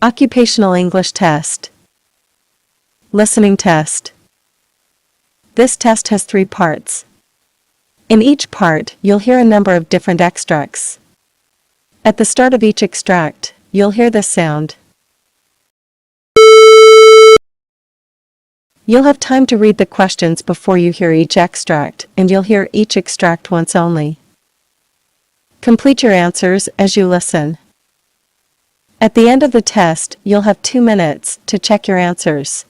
Occupational English test. Listening test. This test has 3 parts. In each part, you'll hear a number of different extracts. At the start of each extract, you'll hear this sound. You'll have time to read the questions before you hear each extract, and you'll hear each extract once only. Complete your answers as you listen. At the end of the test, you'll have 2 minutes to check your answers.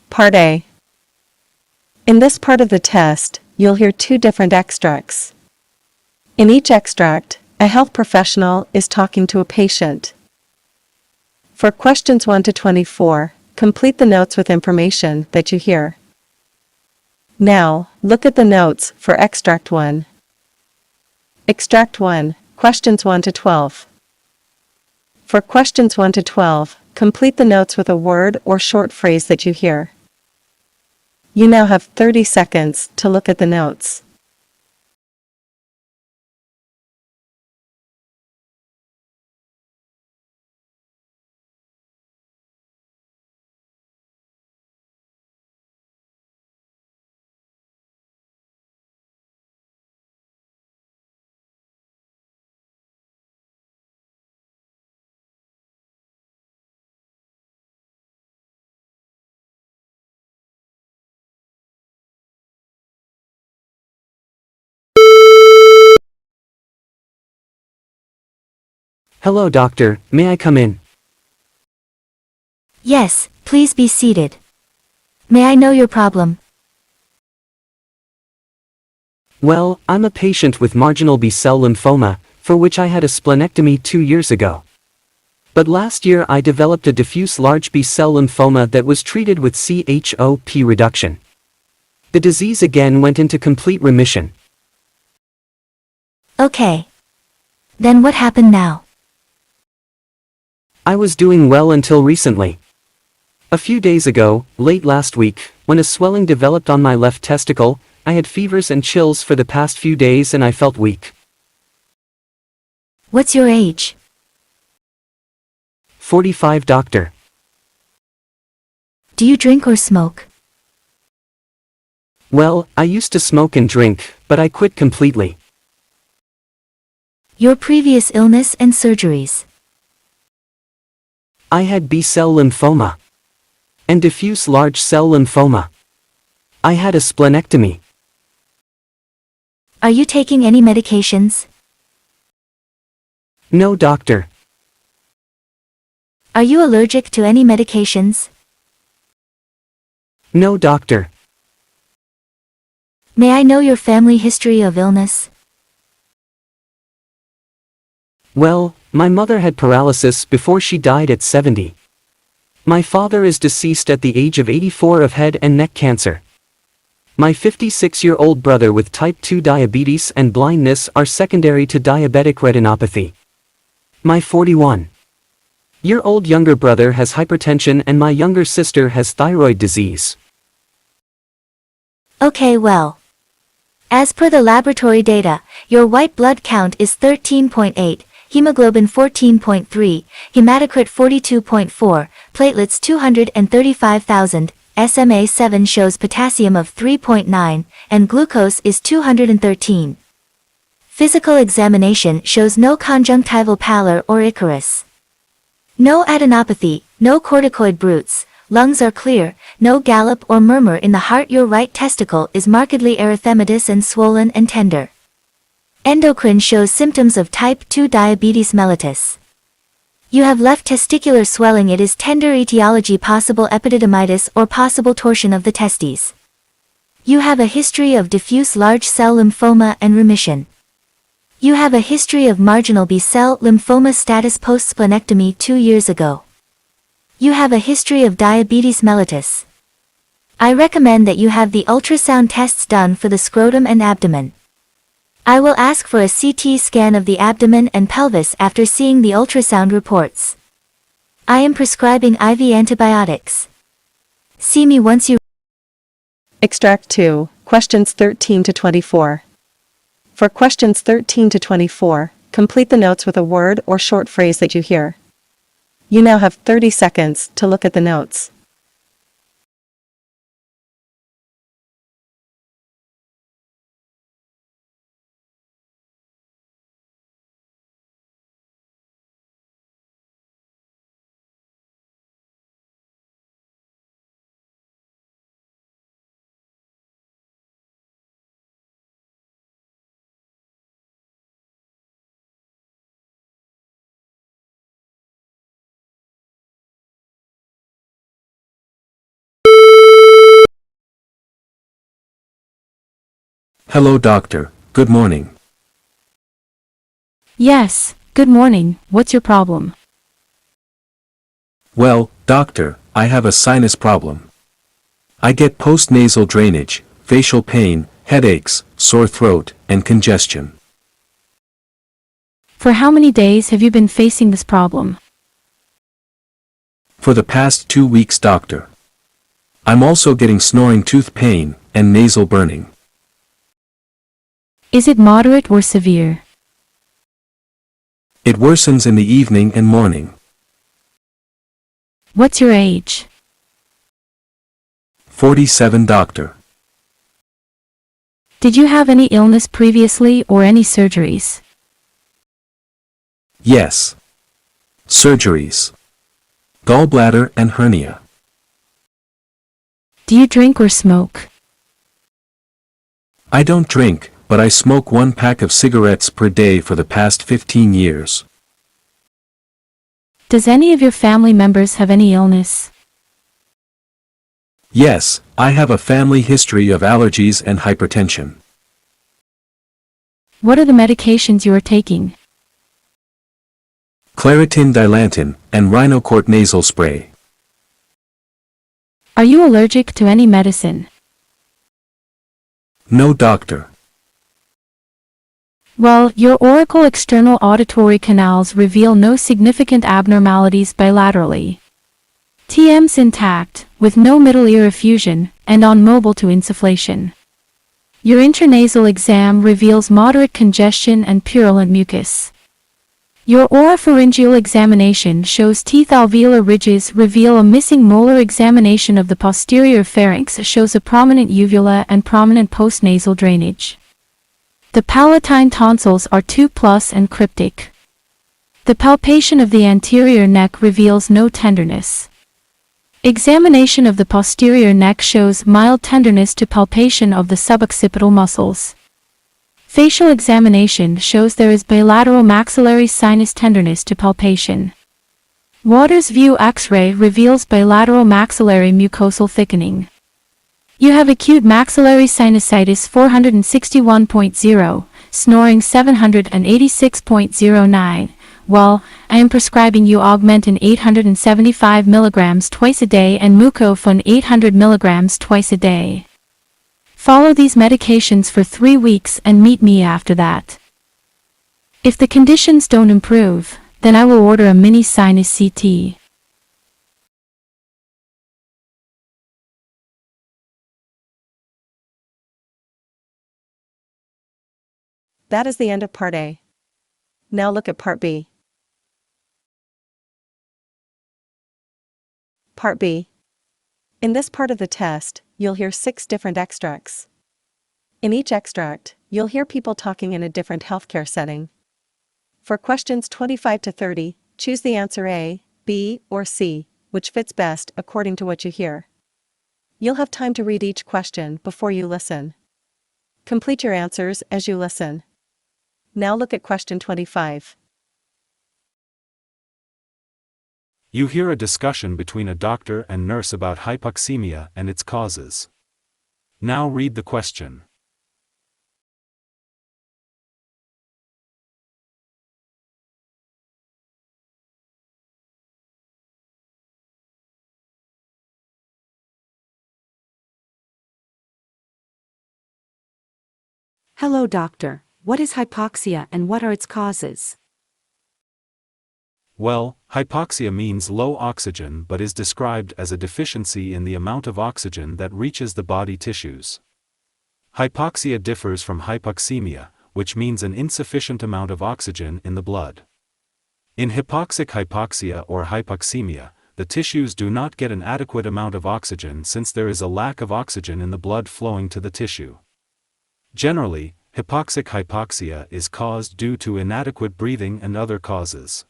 Part A. In this part of the test, you'll hear 2 different extracts. In each extract, a health professional is talking to a patient. For questions 1 to 24, complete the notes with information that you hear. Now, look at the notes for Extract 1. Extract 1, questions 1 to 12. For questions 1 to 12, complete the notes with a word or short phrase that you hear. You now have 30 seconds to look at the notes. Hello, doctor. May I come in? Yes, please be seated. May I know your problem? Well, I'm a patient with marginal B-cell lymphoma, for which I had a splenectomy 2 years ago. But last year I developed a diffuse large B-cell lymphoma that was treated with CHOP reduction. The disease again went into complete remission. Okay. Then what happened now? I was doing well until recently. A few days ago, late last week, when a swelling developed on my left testicle, I had fevers and chills for the past few days and I felt weak. What's your age? 45, doctor. Do you drink or smoke? Well, I used to smoke and drink, but I quit completely. Your previous illness and surgeries. I had B-cell lymphoma and diffuse large cell lymphoma. I had a splenectomy. Are you taking any medications? No, doctor. Are you allergic to any medications? No, doctor. May I know your family history of illness? Well, my mother had paralysis before she died at 70. My father is deceased at the age of 84 of head and neck cancer. My 56-year-old brother with type 2 diabetes and blindness are secondary to diabetic retinopathy. My 41-year-old younger brother has hypertension and my younger sister has thyroid disease. Okay, well. As per the laboratory data, your white blood count is 13.8, hemoglobin 14.3, hematocrit 42.4, platelets 235,000, SMA 7 shows potassium of 3.9, and glucose is 213. Physical examination shows no conjunctival pallor or Icarus. No adenopathy, no corticoid bruits, lungs are clear, no gallop or murmur in the heart. Your right testicle is markedly erythematous and swollen and tender. Endocrine shows symptoms of type 2 diabetes mellitus. You have left testicular swelling. It is tender. Etiology possible epididymitis or possible torsion of the testes. You have a history of diffuse large cell lymphoma and remission. You have a history of marginal B-cell lymphoma status post-splenectomy 2 years ago. You have a history of diabetes mellitus. I recommend that you have the ultrasound tests done for the scrotum and abdomen. I will ask for a CT scan of the abdomen and pelvis after seeing the ultrasound reports. I am prescribing IV antibiotics. See me once you... Extract 2, questions 13 to 24. For questions 13 to 24, complete the notes with a word or short phrase that you hear. You now have 30 seconds to look at the notes. Hello doctor, good morning. Yes, good morning, what's your problem? Well, doctor, I have a sinus problem. I get postnasal drainage, facial pain, headaches, sore throat, and congestion. For how many days have you been facing this problem? For the past 2 weeks, doctor. I'm also getting snoring tooth pain and nasal burning. Is it moderate or severe? It worsens in the evening and morning. What's your age? 47, doctor. Did you have any illness previously or any surgeries? Yes. Surgeries. Gallbladder and hernia. Do you drink or smoke? I don't drink, but I smoke 1 pack of cigarettes per day for the past 15 years. Does any of your family members have any illness? Yes, I have a family history of allergies and hypertension. What are the medications you are taking? Claritin dilantin and Rhinocort nasal spray. Are you allergic to any medicine? No, doctor. Well, your auricle external auditory canals reveal no significant abnormalities bilaterally. TM's intact, with no middle ear effusion, and on mobile to insufflation. Your intranasal exam reveals moderate congestion and purulent mucus. Your oropharyngeal examination shows teeth alveolar ridges reveal a missing molar. Examination of the posterior pharynx shows a prominent uvula and prominent postnasal drainage. The palatine tonsils are 2+ and cryptic. The palpation of the anterior neck reveals no tenderness. Examination of the posterior neck shows mild tenderness to palpation of the suboccipital muscles. Facial examination shows there is bilateral maxillary sinus tenderness to palpation. Waters view X-ray reveals bilateral maxillary mucosal thickening. You have acute maxillary sinusitis 461.0, snoring 786.09. Well, I am prescribing you Augmentin 875 mg twice a day and Mucofun 800 mg twice a day. Follow these medications for 3 weeks and meet me after that. If the conditions don't improve, then I will order a mini sinus CT. That is the end of Part A. Now look at Part B. Part B. In this part of the test, you'll hear 6 different extracts. In each extract, you'll hear people talking in a different healthcare setting. For questions 25 to 30, choose the answer A, B, or C, which fits best according to what you hear. You'll have time to read each question before you listen. Complete your answers as you listen. Now look at question 25. You hear a discussion between a doctor and nurse about hypoxemia and its causes. Now read the question. Hello, doctor. What is hypoxia and what are its causes? Well, hypoxia means low oxygen but is described as a deficiency in the amount of oxygen that reaches the body tissues. Hypoxia differs from hypoxemia, which means an insufficient amount of oxygen in the blood. In hypoxic hypoxia or hypoxemia, the tissues do not get an adequate amount of oxygen since there is a lack of oxygen in the blood flowing to the tissue. Generally, hypoxic hypoxia is caused due to inadequate breathing and other causes.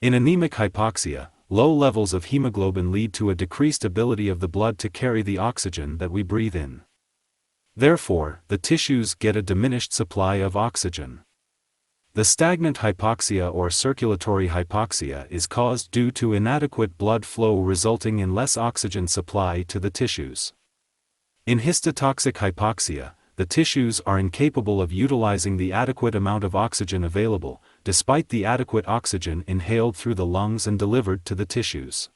In anemic hypoxia, low levels of hemoglobin lead to a decreased ability of the blood to carry the oxygen that we breathe in. Therefore, the tissues get a diminished supply of oxygen. The stagnant hypoxia or circulatory hypoxia is caused due to inadequate blood flow resulting in less oxygen supply to the tissues. In histotoxic hypoxia, the tissues are incapable of utilizing the adequate amount of oxygen available, despite the adequate oxygen inhaled through the lungs and delivered to the tissues.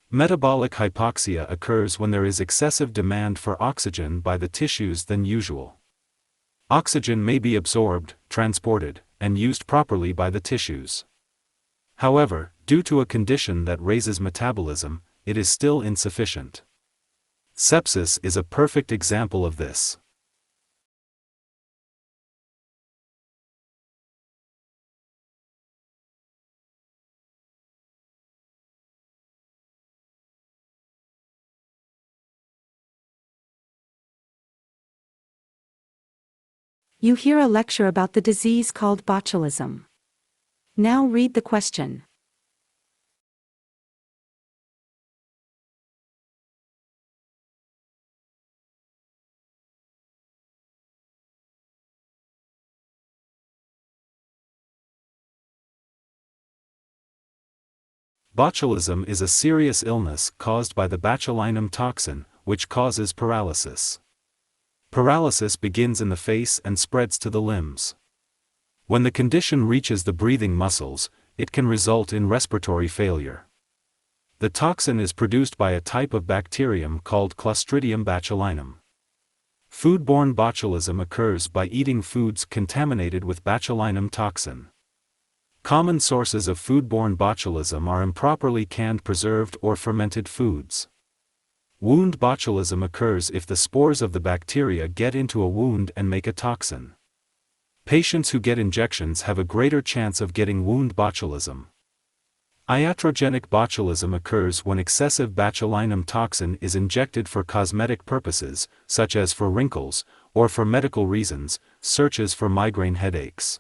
Metabolic hypoxia occurs when there is excessive demand for oxygen by the tissues than usual. Oxygen may be absorbed, transported, and used properly by the tissues. However, due to a condition that raises metabolism, it is still insufficient. Sepsis is a perfect example of this. You hear a lecture about the disease called botulism. Now read the question. Botulism is a serious illness caused by the botulinum toxin, which causes paralysis. Paralysis begins in the face and spreads to the limbs. When the condition reaches the breathing muscles, it can result in respiratory failure. The toxin is produced by a type of bacterium called Clostridium botulinum. Foodborne botulism occurs by eating foods contaminated with botulinum toxin. Common sources of foodborne botulism are improperly canned, preserved, or fermented foods. Wound botulism occurs if the spores of the bacteria get into a wound and make a toxin. Patients who get injections have a greater chance of getting wound botulism. Iatrogenic botulism occurs when excessive botulinum toxin is injected for cosmetic purposes, such as for wrinkles, or for medical reasons, such as for migraine headaches.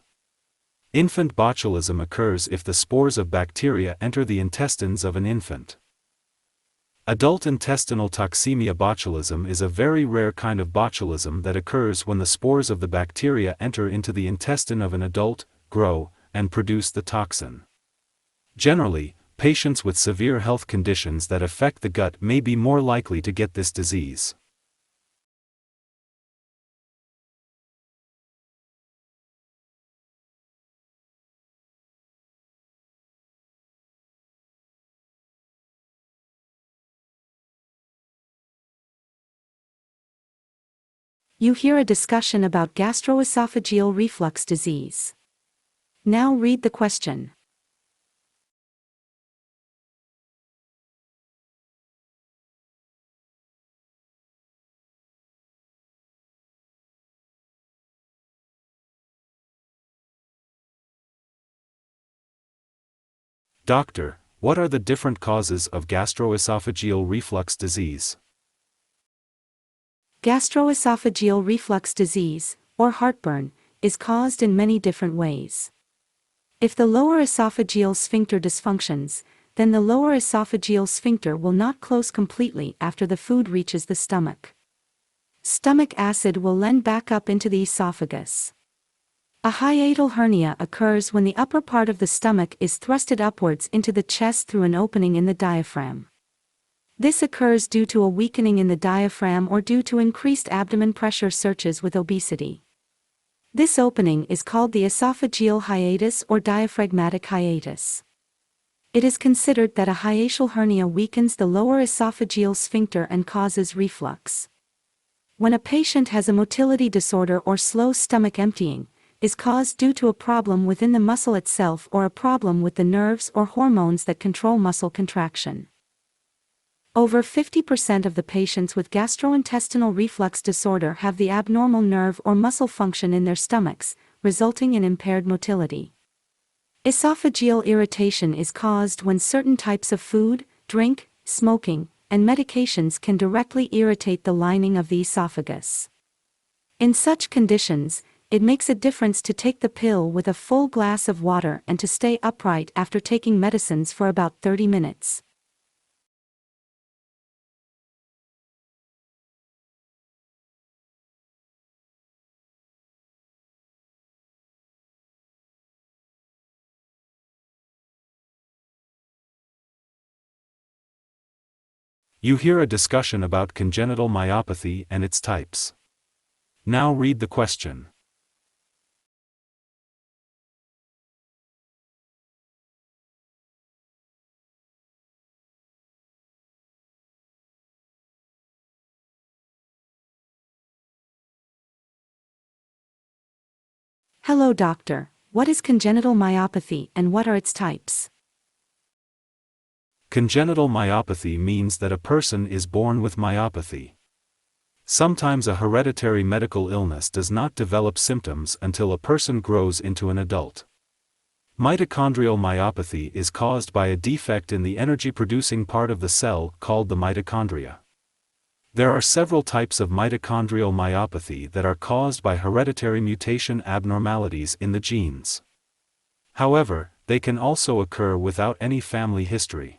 Infant botulism occurs if the spores of bacteria enter the intestines of an infant. Adult intestinal toxemia botulism is a very rare kind of botulism that occurs when the spores of the bacteria enter into the intestine of an adult, grow, and produce the toxin. Generally, patients with severe health conditions that affect the gut may be more likely to get this disease. You hear a discussion about gastroesophageal reflux disease. Now read the question. Doctor, what are the different causes of gastroesophageal reflux disease? Gastroesophageal reflux disease, or heartburn, is caused in many different ways. If the lower esophageal sphincter dysfunctions, then the lower esophageal sphincter will not close completely after the food reaches the stomach. Stomach acid will lend back up into the esophagus. A hiatal hernia occurs when the upper part of the stomach is thrusted upwards into the chest through an opening in the diaphragm. This occurs due to a weakening in the diaphragm or due to increased abdomen pressure searches with obesity. This opening is called the esophageal hiatus or diaphragmatic hiatus. It is considered that a hiatal hernia weakens the lower esophageal sphincter and causes reflux. When a patient has a motility disorder or slow stomach emptying, is caused due to a problem within the muscle itself or a problem with the nerves or hormones that control muscle contraction. Over 50% of the patients with gastrointestinal reflux disorder have the abnormal nerve or muscle function in their stomachs, resulting in impaired motility. Esophageal irritation is caused when certain types of food, drink, smoking, and medications can directly irritate the lining of the esophagus. In such conditions, it makes a difference to take the pill with a full glass of water and to stay upright after taking medicines for about 30 minutes. You hear a discussion about congenital myopathy and its types. Now read the question. Hello doctor, what is congenital myopathy and what are its types? Congenital myopathy means that a person is born with myopathy. Sometimes a hereditary medical illness does not develop symptoms until a person grows into an adult. Mitochondrial myopathy is caused by a defect in the energy-producing part of the cell called the mitochondria. There are several types of mitochondrial myopathy that are caused by hereditary mutation abnormalities in the genes. However, they can also occur without any family history.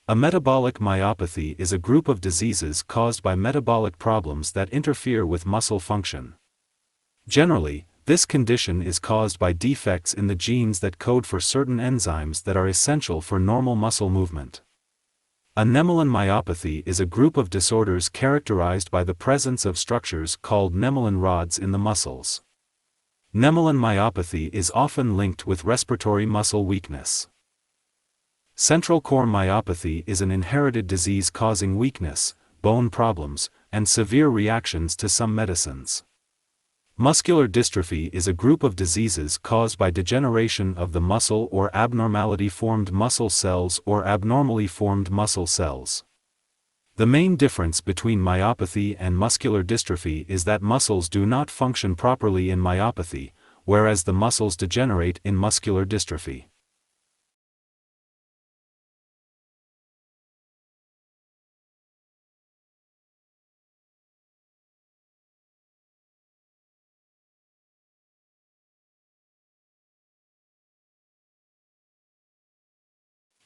A metabolic myopathy is a group of diseases caused by metabolic problems that interfere with muscle function. Generally, this condition is caused by defects in the genes that code for certain enzymes that are essential for normal muscle movement. Anemolan myopathy is a group of disorders characterized by the presence of structures called nemolan rods in the muscles. Nemolan myopathy is often linked with respiratory muscle weakness. Central core myopathy is an inherited disease causing weakness, bone problems, and severe reactions to some medicines. Muscular dystrophy is a group of diseases caused by degeneration of the muscle or abnormality formed muscle cells or abnormally formed muscle cells. The main difference between myopathy and muscular dystrophy is that muscles do not function properly in myopathy, whereas the muscles degenerate in muscular dystrophy.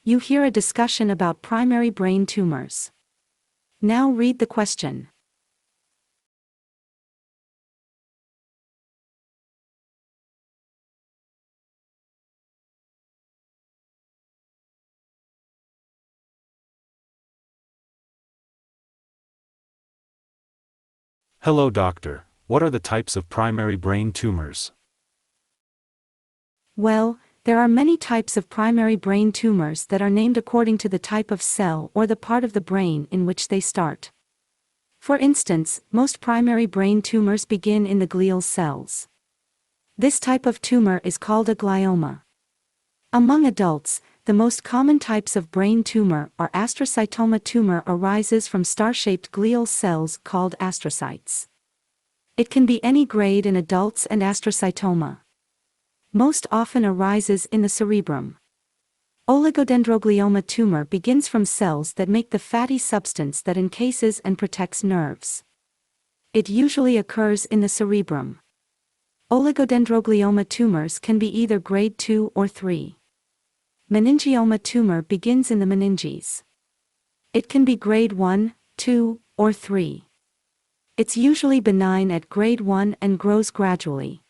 You hear a discussion about primary brain tumors. Now read the question. Hello doctor, what are the types of primary brain tumors? Well, there are many types of primary brain tumors that are named according to the type of cell or the part of the brain in which they start. For instance, most primary brain tumors begin in the glial cells. This type of tumor is called a glioma. Among adults, the most common types of brain tumor are astrocytoma. Tumor arises from star-shaped glial cells called astrocytes. It can be any grade in adults and astrocytoma. Most often arises in the cerebrum. Oligodendroglioma tumor begins from cells that make the fatty substance that encases and protects nerves. It usually occurs in the cerebrum. Oligodendroglioma tumors can be either grade 2 or 3. Meningioma tumor begins in the meninges. It can be grade 1, 2, or 3. It's usually benign at grade 1 and grows gradually.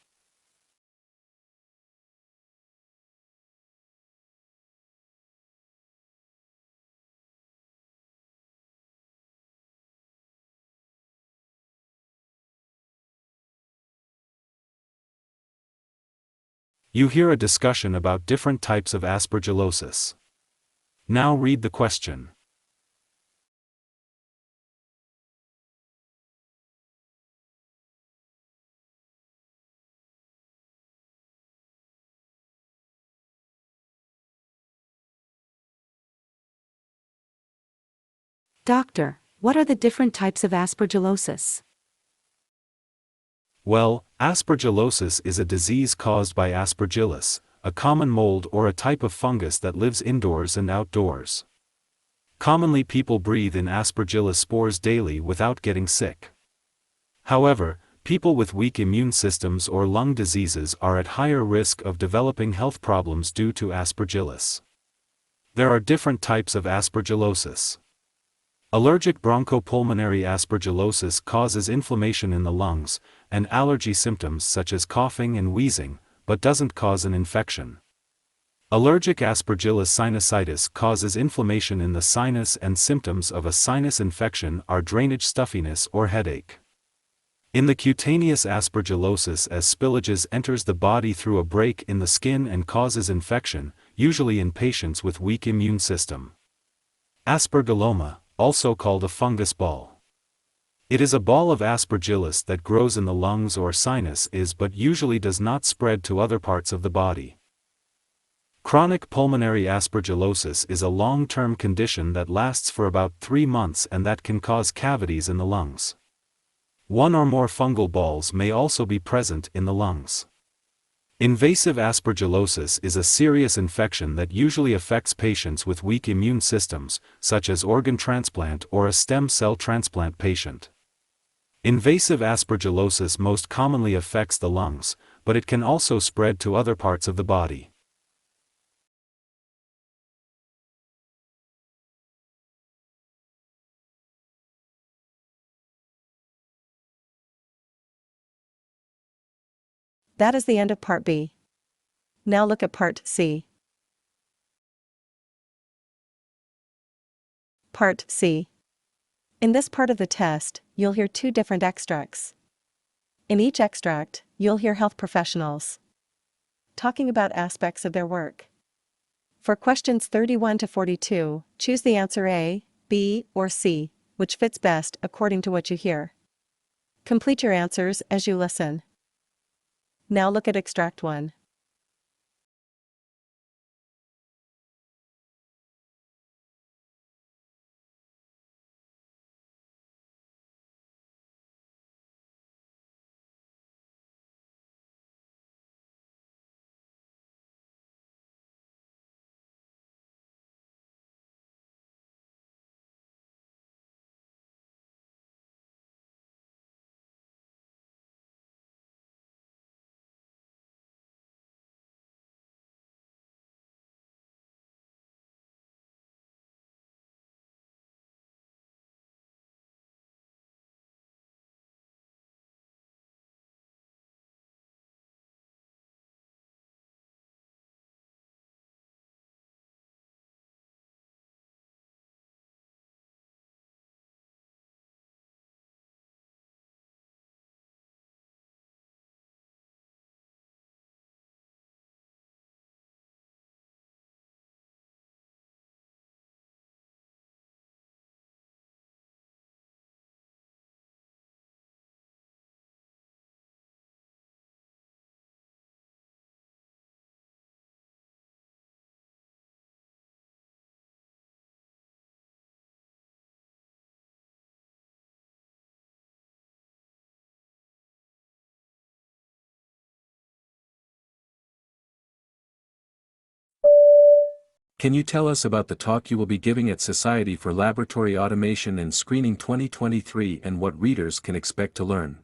You hear a discussion about different types of aspergillosis. Now read the question. Doctor, what are the different types of aspergillosis? Well, aspergillosis is a disease caused by Aspergillus, a common mold or a type of fungus that lives indoors and outdoors. Commonly people breathe in Aspergillus spores daily without getting sick. However, people with weak immune systems or lung diseases are at higher risk of developing health problems due to Aspergillus. There are different types of aspergillosis. Allergic bronchopulmonary aspergillosis causes inflammation in the lungs, and allergy symptoms such as coughing and wheezing, but doesn't cause an infection. Allergic Aspergillus sinusitis causes inflammation in the sinus, and symptoms of a sinus infection are drainage stuffiness or headache. In the cutaneous aspergillosis, as spillages enters the body through a break in the skin and causes infection, usually in patients with weak immune system. Aspergilloma, also called a fungus ball. It is a ball of aspergillus that grows in the lungs or sinus but usually does not spread to other parts of the body. Chronic pulmonary aspergillosis is a long-term condition that lasts for about 3 months and that can cause cavities in the lungs. One or more fungal balls may also be present in the lungs. Invasive aspergillosis is a serious infection that usually affects patients with weak immune systems, such as organ transplant or a stem cell transplant patient. Invasive aspergillosis most commonly affects the lungs, but it can also spread to other parts of the body. That is the end of Part B. Now look at Part C. Part C. In this part of the test, you'll hear 2 different extracts. In each extract, you'll hear health professionals talking about aspects of their work. For questions 31 to 42, choose the answer A, B, or C, which fits best according to what you hear. Complete your answers as you listen. Now look at Extract 1. Can you tell us about the talk you will be giving at Society for Laboratory Automation and Screening 2023 and what readers can expect to learn?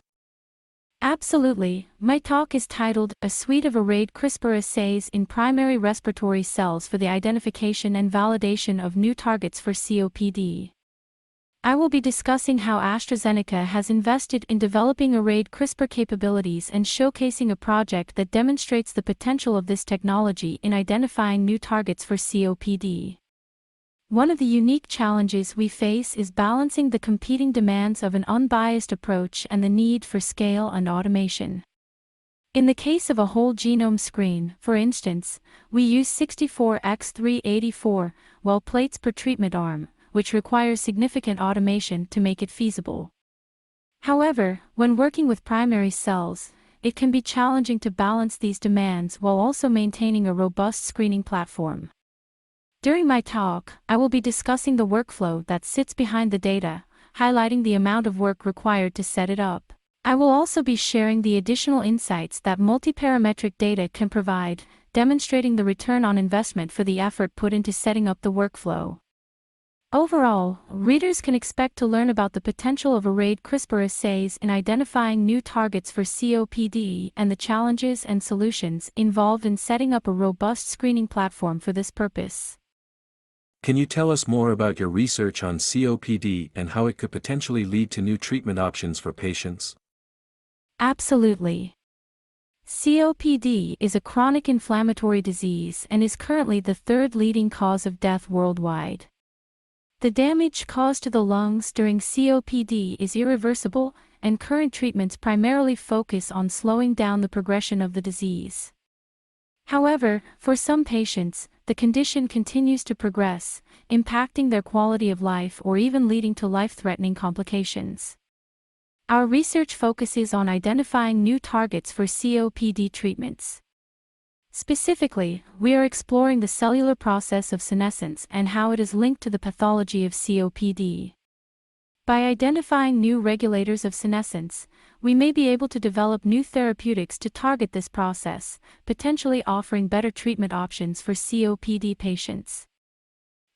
Absolutely. My talk is titled, A Suite of Arrayed CRISPR Assays in Primary Respiratory Cells for the Identification and Validation of New Targets for COPD. I will be discussing how AstraZeneca has invested in developing arrayed CRISPR capabilities and showcasing a project that demonstrates the potential of this technology in identifying new targets for COPD. One of the unique challenges we face is balancing the competing demands of an unbiased approach and the need for scale and automation. In the case of a whole genome screen, for instance, we use 64x384 well plates per treatment arm, which requires significant automation to make it feasible. However, when working with primary cells, it can be challenging to balance these demands while also maintaining a robust screening platform. During my talk, I will be discussing the workflow that sits behind the data, highlighting the amount of work required to set it up. I will also be sharing the additional insights that multiparametric data can provide, demonstrating the return on investment for the effort put into setting up the workflow. Overall, readers can expect to learn about the potential of arrayed CRISPR assays in identifying new targets for COPD and the challenges and solutions involved in setting up a robust screening platform for this purpose. Can you tell us more about your research on COPD and how it could potentially lead to new treatment options for patients? Absolutely. COPD is a chronic inflammatory disease and is currently the third leading cause of death worldwide. The damage caused to the lungs during COPD is irreversible, and current treatments primarily focus on slowing down the progression of the disease. However, for some patients, the condition continues to progress, impacting their quality of life or even leading to life-threatening complications. Our research focuses on identifying new targets for COPD treatments. Specifically, we are exploring the cellular process of senescence and how it is linked to the pathology of COPD. By identifying new regulators of senescence, we may be able to develop new therapeutics to target this process, potentially offering better treatment options for COPD patients.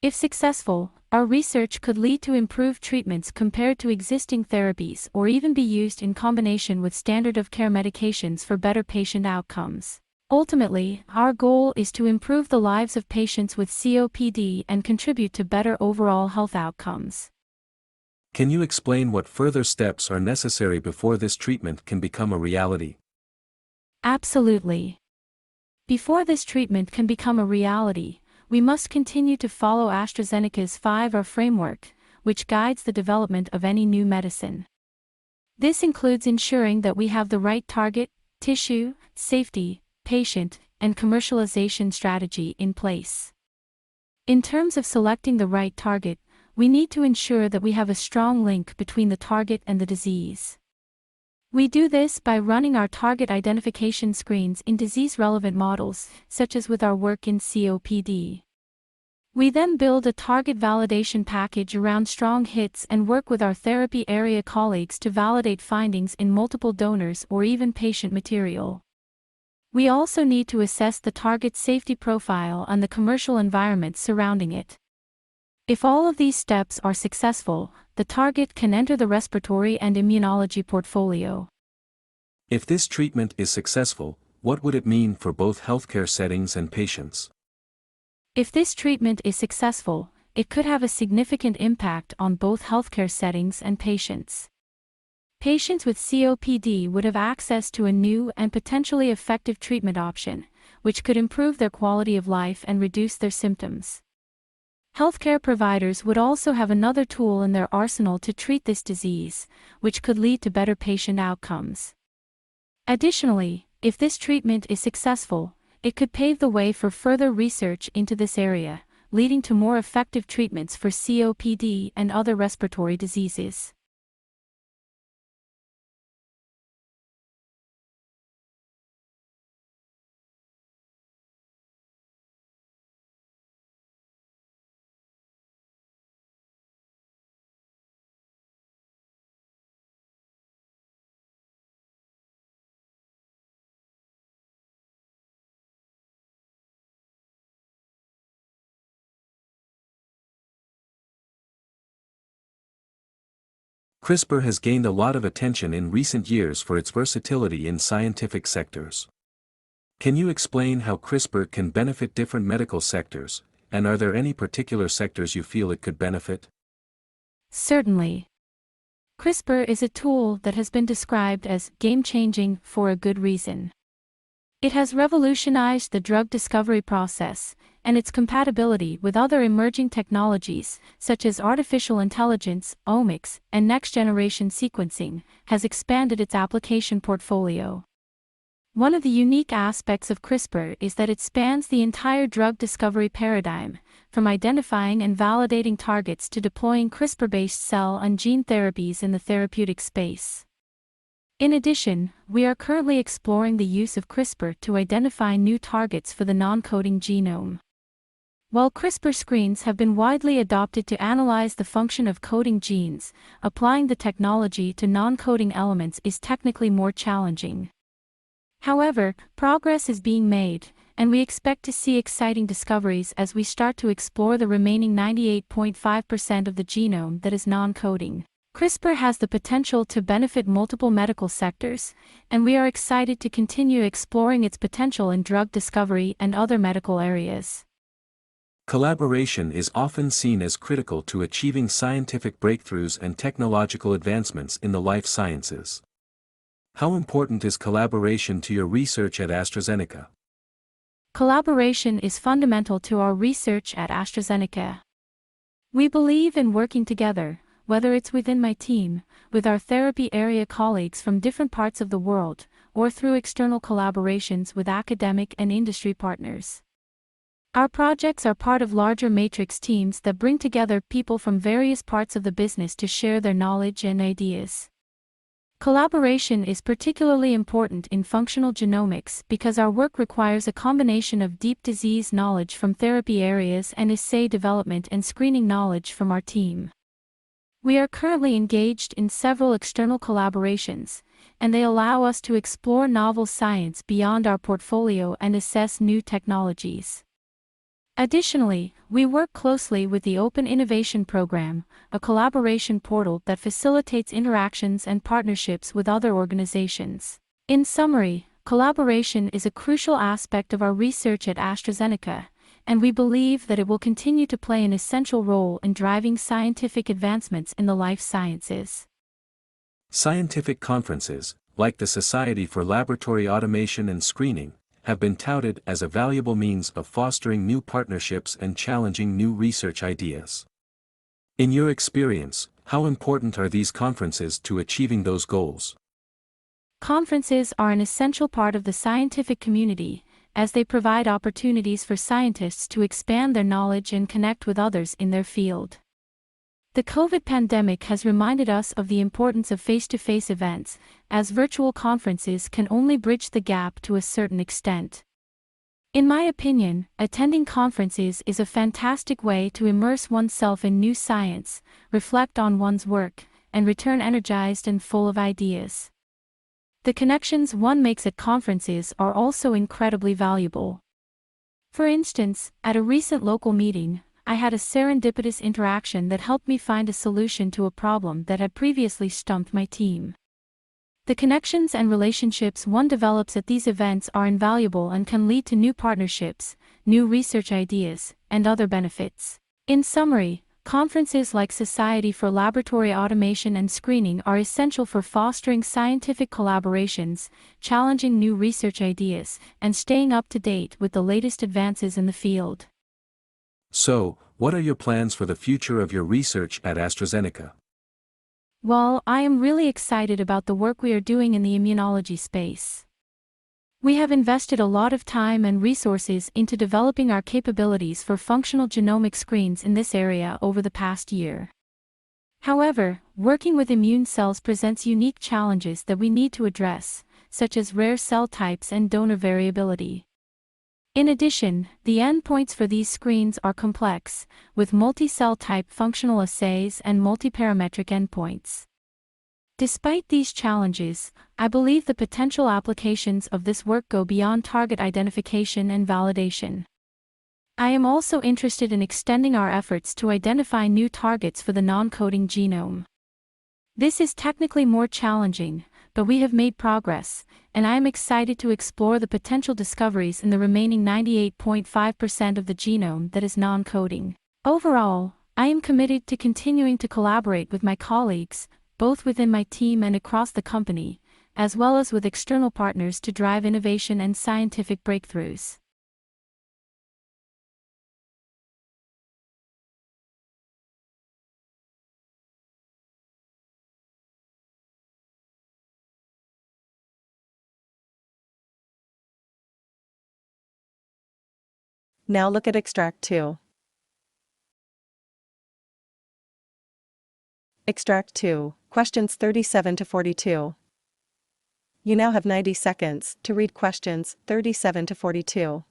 If successful, our research could lead to improved treatments compared to existing therapies or even be used in combination with standard of care medications for better patient outcomes. Ultimately, our goal is to improve the lives of patients with COPD and contribute to better overall health outcomes. Can you explain what further steps are necessary before this treatment can become a reality? Absolutely. Before this treatment can become a reality, we must continue to follow AstraZeneca's 5R framework, which guides the development of any new medicine. This includes ensuring that we have the right target, tissue, safety, patient, and commercialization strategy in place. In terms of selecting the right target, we need to ensure that we have a strong link between the target and the disease. We do this by running our target identification screens in disease-relevant models, such as with our work in COPD. We then build a target validation package around strong hits and work with our therapy area colleagues to validate findings in multiple donors or even patient material. We also need to assess the target's safety profile and the commercial environment surrounding it. If all of these steps are successful, the target can enter the respiratory and immunology portfolio. If this treatment is successful, what would it mean for both healthcare settings and patients? If this treatment is successful, it could have a significant impact on both healthcare settings and patients. Patients with COPD would have access to a new and potentially effective treatment option, which could improve their quality of life and reduce their symptoms. Healthcare providers would also have another tool in their arsenal to treat this disease, which could lead to better patient outcomes. Additionally, if this treatment is successful, it could pave the way for further research into this area, leading to more effective treatments for COPD and other respiratory diseases. CRISPR has gained a lot of attention in recent years for its versatility in scientific sectors. Can you explain how CRISPR can benefit different medical sectors, and are there any particular sectors you feel it could benefit? Certainly. CRISPR is a tool that has been described as game-changing for a good reason. It has revolutionized the drug discovery process, and its compatibility with other emerging technologies, such as artificial intelligence, omics, and next-generation sequencing, has expanded its application portfolio. One of the unique aspects of CRISPR is that it spans the entire drug discovery paradigm, from identifying and validating targets to deploying CRISPR-based cell and gene therapies in the therapeutic space. In addition, we are currently exploring the use of CRISPR to identify new targets for the non-coding genome. While CRISPR screens have been widely adopted to analyze the function of coding genes, applying the technology to non-coding elements is technically more challenging. However, progress is being made, and we expect to see exciting discoveries as we start to explore the remaining 98.5% of the genome that is non-coding. CRISPR has the potential to benefit multiple medical sectors, and we are excited to continue exploring its potential in drug discovery and other medical areas. Collaboration is often seen as critical to achieving scientific breakthroughs and technological advancements in the life sciences. How important is collaboration to your research at AstraZeneca? Collaboration is fundamental to our research at AstraZeneca. We believe in working together, whether it's within my team, with our therapy area colleagues from different parts of the world, or through external collaborations with academic and industry partners. Our projects are part of larger matrix teams that bring together people from various parts of the business to share their knowledge and ideas. Collaboration is particularly important in functional genomics because our work requires a combination of deep disease knowledge from therapy areas and assay development and screening knowledge from our team. We are currently engaged in several external collaborations, and they allow us to explore novel science beyond our portfolio and assess new technologies. Additionally, we work closely with the Open Innovation Program, a collaboration portal that facilitates interactions and partnerships with other organizations. In summary, collaboration is a crucial aspect of our research at AstraZeneca, and we believe that it will continue to play an essential role in driving scientific advancements in the life sciences. Scientific conferences, like the Society for Laboratory Automation and Screening, have been touted as a valuable means of fostering new partnerships and challenging new research ideas. In your experience, how important are these conferences to achieving those goals? Conferences are an essential part of the scientific community, as they provide opportunities for scientists to expand their knowledge and connect with others in their field. The COVID pandemic has reminded us of the importance of face-to-face events, as virtual conferences can only bridge the gap to a certain extent. In my opinion, attending conferences is a fantastic way to immerse oneself in new science, reflect on one's work, and return energized and full of ideas. The connections one makes at conferences are also incredibly valuable. For instance, at a recent local meeting, I had a serendipitous interaction that helped me find a solution to a problem that had previously stumped my team. The connections and relationships one develops at these events are invaluable and can lead to new partnerships, new research ideas, and other benefits. In summary, conferences like Society for Laboratory Automation and Screening are essential for fostering scientific collaborations, challenging new research ideas, and staying up to date with the latest advances in the field. So, what are your plans for the future of your research at AstraZeneca? Well, I am really excited about the work we are doing in the immunology space. We have invested a lot of time and resources into developing our capabilities for functional genomic screens in this area over the past year. However, working with immune cells presents unique challenges that we need to address, such as rare cell types and donor variability. In addition, the endpoints for these screens are complex, with multi-cell type functional assays and multiparametric endpoints. Despite these challenges, I believe the potential applications of this work go beyond target identification and validation. I am also interested in extending our efforts to identify new targets for the non-coding genome. This is technically more challenging, but we have made progress, and I am excited to explore the potential discoveries in the remaining 98.5% of the genome that is non-coding. Overall, I am committed to continuing to collaborate with my colleagues, both within my team and across the company, as well as with external partners to drive innovation and scientific breakthroughs. Now look at Extract 2. Extract 2, questions 37 to 42. You now have 90 seconds to read questions 37 to 42.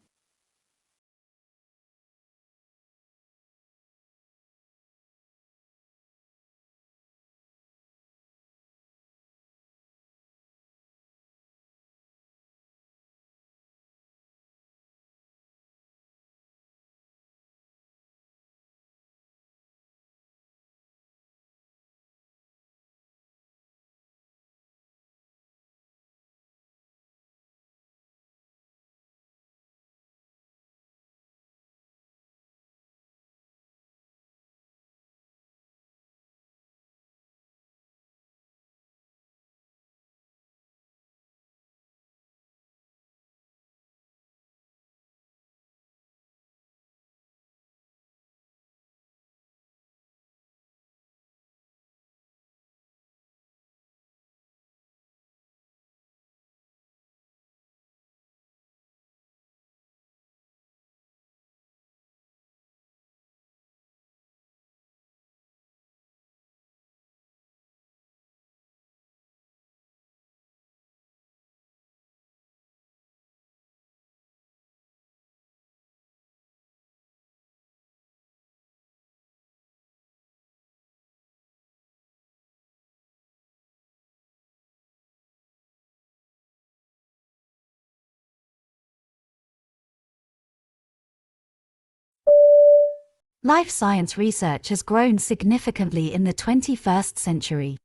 Life science research has grown significantly in the 21st century.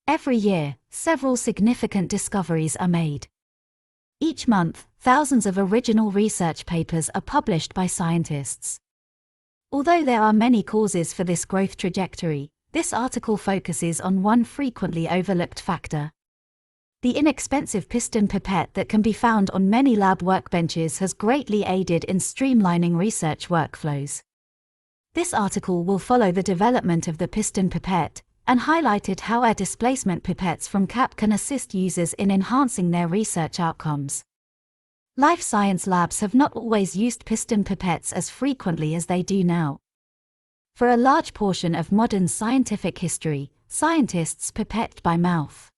Every year, several significant discoveries are made. Each month, thousands of original research papers are published by scientists. Although there are many causes for this growth trajectory, this article focuses on one frequently overlooked factor. The inexpensive piston pipette that can be found on many lab workbenches has greatly aided in streamlining research workflows. This article will follow the development of the piston pipette, and highlighted how air displacement pipettes from CAP can assist users in enhancing their research outcomes. Life science labs have not always used piston pipettes as frequently as they do now. For a large portion of modern scientific history, scientists pipetted by mouth.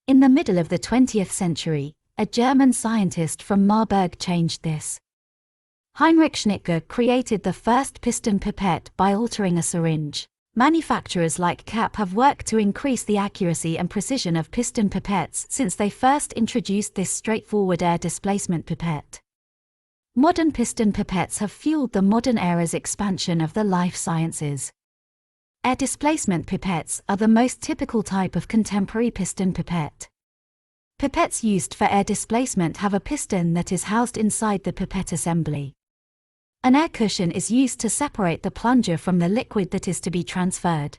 In the middle of the 20th century, a German scientist from Marburg changed this. Heinrich Schnittger created the first piston pipette by altering a syringe. Manufacturers like CAP have worked to increase the accuracy and precision of piston pipettes since they first introduced this straightforward air displacement pipette. Modern piston pipettes have fueled the modern era's expansion of the life sciences. Air displacement pipettes are the most typical type of contemporary piston pipette. Pipettes used for air displacement have a piston that is housed inside the pipette assembly. An air cushion is used to separate the plunger from the liquid that is to be transferred.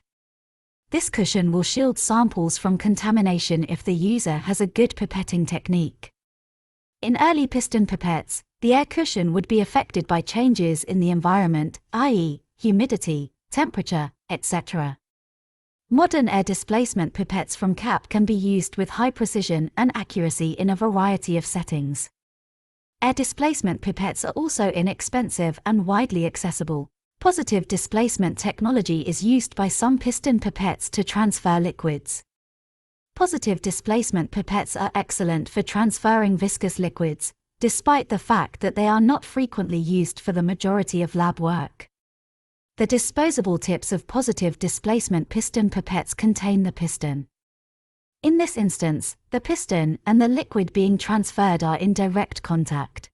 This cushion will shield samples from contamination if the user has a good pipetting technique. In early piston pipettes, the air cushion would be affected by changes in the environment, i.e., humidity, temperature, etc. Modern air displacement pipettes from CAP can be used with high precision and accuracy in a variety of settings. Air displacement pipettes are also inexpensive and widely accessible. Positive displacement technology is used by some piston pipettes to transfer liquids. Positive displacement pipettes are excellent for transferring viscous liquids, despite the fact that they are not frequently used for the majority of lab work. The disposable tips of positive displacement piston pipettes contain the piston. In this instance, the piston and the liquid being transferred are in direct contact.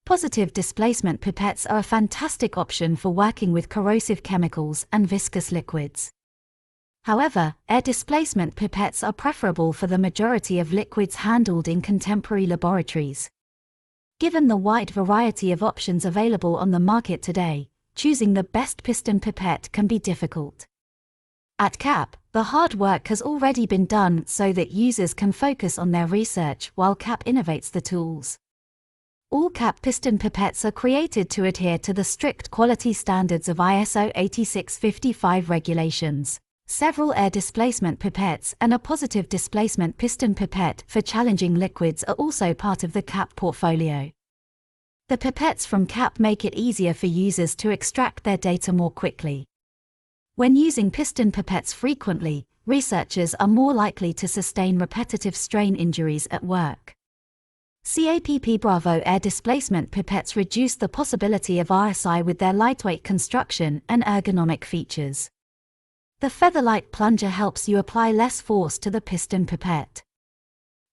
Positive displacement pipettes are a fantastic option for working with corrosive chemicals and viscous liquids. However, air displacement pipettes are preferable for the majority of liquids handled in contemporary laboratories. Given the wide variety of options available on the market today, choosing the best piston pipette can be difficult. At CAP, the hard work has already been done so that users can focus on their research while CAP innovates the tools. All CAP piston pipettes are created to adhere to the strict quality standards of ISO 8655 regulations. Several air displacement pipettes and a positive displacement piston pipette for challenging liquids are also part of the CAP portfolio. The pipettes from CAP make it easier for users to extract their data more quickly. When using piston pipettes frequently, researchers are more likely to sustain repetitive strain injuries at work. CAPP Bravo air displacement pipettes reduce the possibility of RSI with their lightweight construction and ergonomic features. The feather-light plunger helps you apply less force to the piston pipette.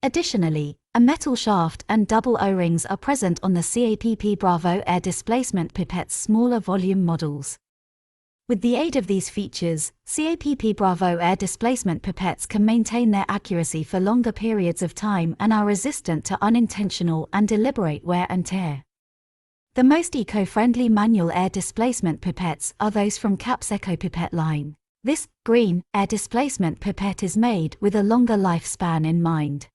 Additionally, a metal shaft and double O-rings are present on the CAPP Bravo air displacement pipette's smaller volume models. With the aid of these features, CAPP Bravo air displacement pipettes can maintain their accuracy for longer periods of time and are resistant to unintentional and deliberate wear and tear. The most eco-friendly manual air displacement pipettes are those from CAP's EcoPipette line. This green air displacement pipette is made with a longer lifespan in mind.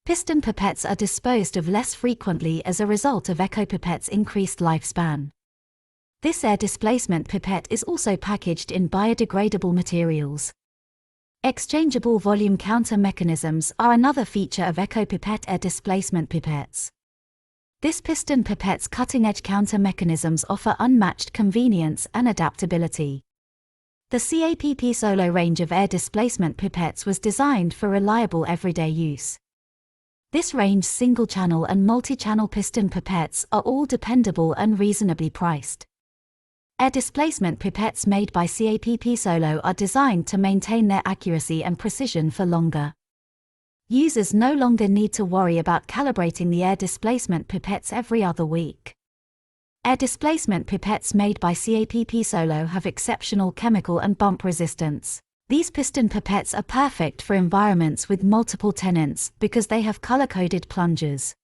Piston pipettes are disposed of less frequently as a result of EcoPipette's increased lifespan. This air displacement pipette is also packaged in biodegradable materials. Exchangeable volume counter mechanisms are another feature of EcoPipette air displacement pipettes. This piston pipette's cutting-edge counter mechanisms offer unmatched convenience and adaptability. The CAPP Solo range of air displacement pipettes was designed for reliable everyday use. This range's single-channel and multi-channel piston pipettes are all dependable and reasonably priced. Air displacement pipettes made by CAPP Solo are designed to maintain their accuracy and precision for longer. Users no longer need to worry about calibrating the air displacement pipettes every other week. Air displacement pipettes made by CAPP Solo have exceptional chemical and bump resistance. These piston pipettes are perfect for environments with multiple tenants because they have color-coded plungers.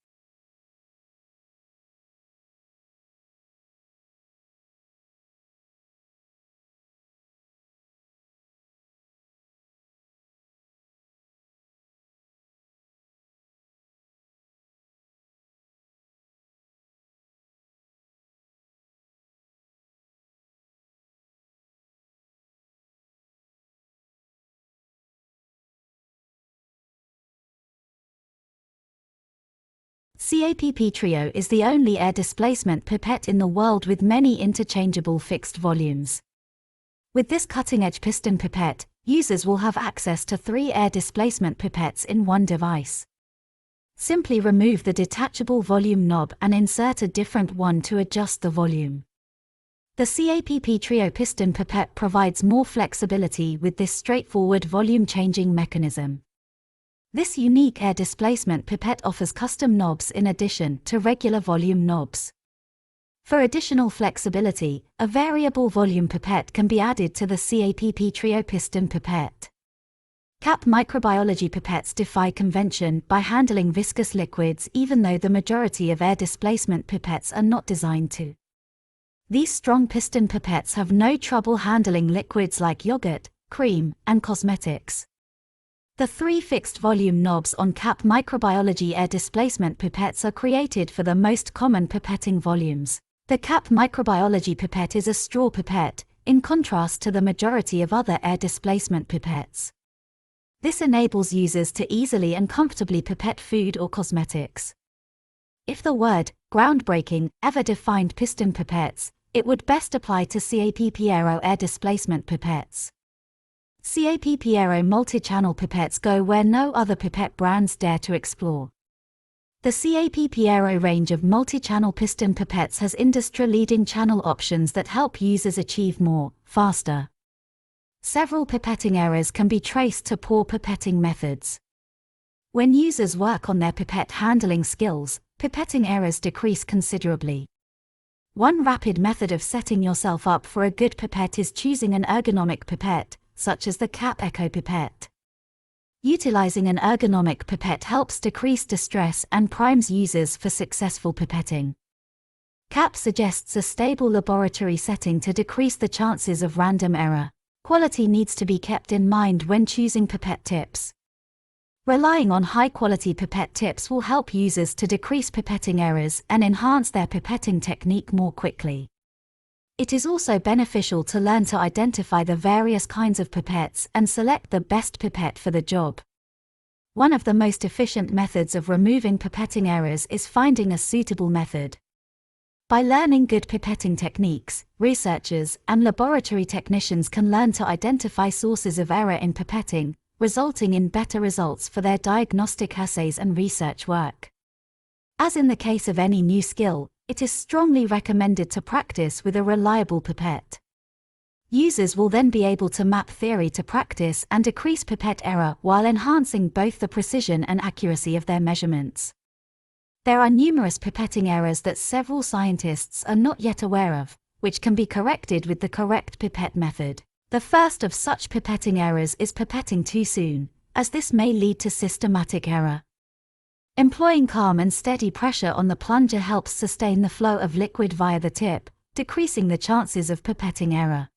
CAPP Trio is the only air displacement pipette in the world with many interchangeable fixed volumes. With this cutting-edge piston pipette, users will have access to 3 air displacement pipettes in one device. Simply remove the detachable volume knob and insert a different one to adjust the volume. The CAPP Trio piston pipette provides more flexibility with this straightforward volume-changing mechanism. This unique air displacement pipette offers custom knobs in addition to regular volume knobs. For additional flexibility, a variable volume pipette can be added to the CAPP Trio piston pipette. CAP microbiology pipettes defy convention by handling viscous liquids even though the majority of air displacement pipettes are not designed to. These strong piston pipettes have no trouble handling liquids like yogurt, cream, and cosmetics. The 3 fixed volume knobs on CAP microbiology air displacement pipettes are created for the most common pipetting volumes. The CAP microbiology pipette is a straw pipette, in contrast to the majority of other air displacement pipettes. This enables users to easily and comfortably pipette food or cosmetics. If the word groundbreaking ever defined piston pipettes, it would best apply to CAPP Aero air displacement pipettes. CAPP Aero multi-channel pipettes go where no other pipette brands dare to explore. The CAPP Aero range of multi-channel piston pipettes has industry-leading channel options that help users achieve more, faster. Several pipetting errors can be traced to poor pipetting methods. When users work on their pipette handling skills, pipetting errors decrease considerably. One rapid method of setting yourself up for a good pipette is choosing an ergonomic pipette, such as the CAP Echo Pipette. Utilizing an ergonomic pipette helps decrease distress and primes users for successful pipetting. CAP suggests a stable laboratory setting to decrease the chances of random error. Quality needs to be kept in mind when choosing pipette tips. Relying on high-quality pipette tips will help users to decrease pipetting errors and enhance their pipetting technique more quickly. It is also beneficial to learn to identify the various kinds of pipettes and select the best pipette for the job. One of the most efficient methods of removing pipetting errors is finding a suitable method. By learning good pipetting techniques, researchers and laboratory technicians can learn to identify sources of error in pipetting, resulting in better results for their diagnostic assays and research work. As in the case of any new skill, it is strongly recommended to practice with a reliable pipette. Users will then be able to map theory to practice and decrease pipette error while enhancing both the precision and accuracy of their measurements. There are numerous pipetting errors that several scientists are not yet aware of, which can be corrected with the correct pipette method. The first of such pipetting errors is pipetting too soon, as this may lead to systematic error. Employing calm and steady pressure on the plunger helps sustain the flow of liquid via the tip, decreasing the chances of pipetting error.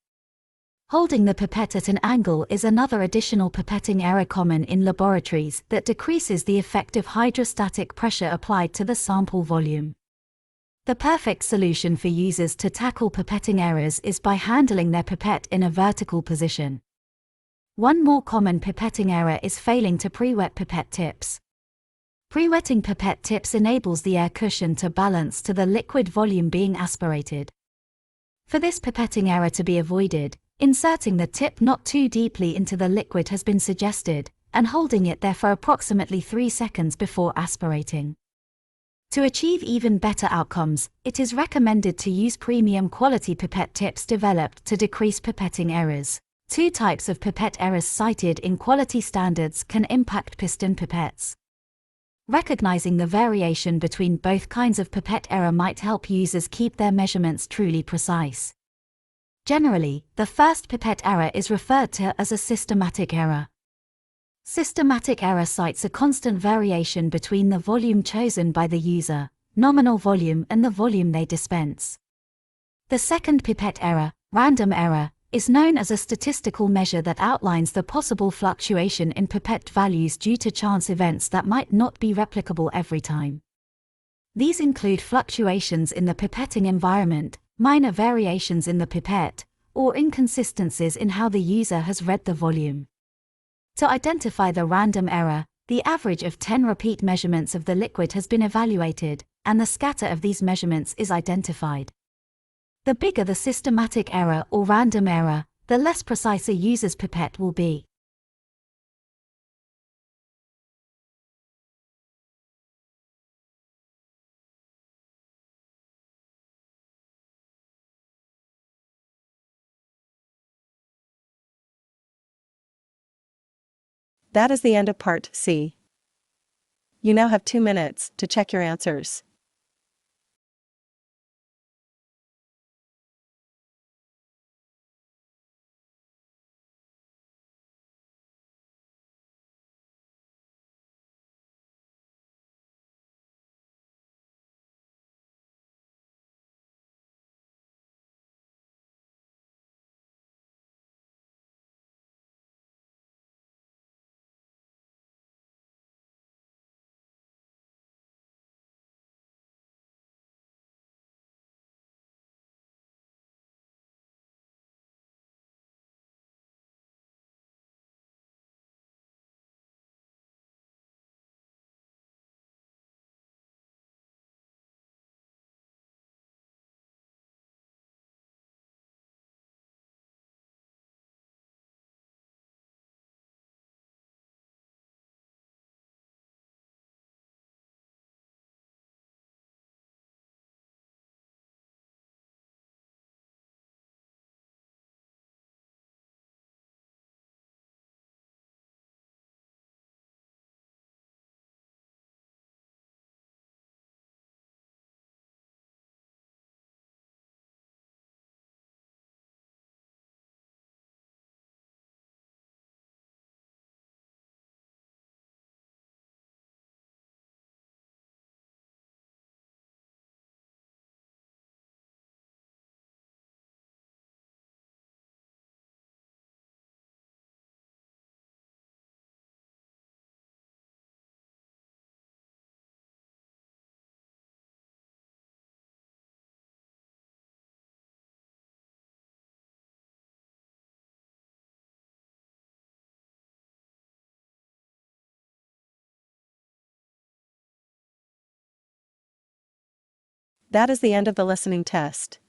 Holding the pipette at an angle is another additional pipetting error common in laboratories that decreases the effective hydrostatic pressure applied to the sample volume. The perfect solution for users to tackle pipetting errors is by handling their pipette in a vertical position. One more common pipetting error is failing to pre-wet pipette tips. Pre-wetting pipette tips enables the air cushion to balance to the liquid volume being aspirated. For this pipetting error to be avoided, inserting the tip not too deeply into the liquid has been suggested, and holding it there for approximately 3 seconds before aspirating. To achieve even better outcomes, it is recommended to use premium quality pipette tips developed to decrease pipetting errors. 2 types of pipette errors cited in quality standards can impact piston pipettes. Recognizing the variation between both kinds of pipette error might help users keep their measurements truly precise. Generally, the first pipette error is referred to as a systematic error. Systematic error cites a constant variation between the volume chosen by the user, nominal volume, and the volume they dispense. The second pipette error, random error, is known as a statistical measure that outlines the possible fluctuation in pipette values due to chance events that might not be replicable every time. These include fluctuations in the pipetting environment, minor variations in the pipette, or inconsistencies in how the user has read the volume. To identify the random error, the average of 10 repeat measurements of the liquid has been evaluated, and the scatter of these measurements is identified. The bigger the systematic error or random error, the less precise a user's pipette will be. That is the end of part C. You now have 2 minutes to check your answers. That is the end of the listening test.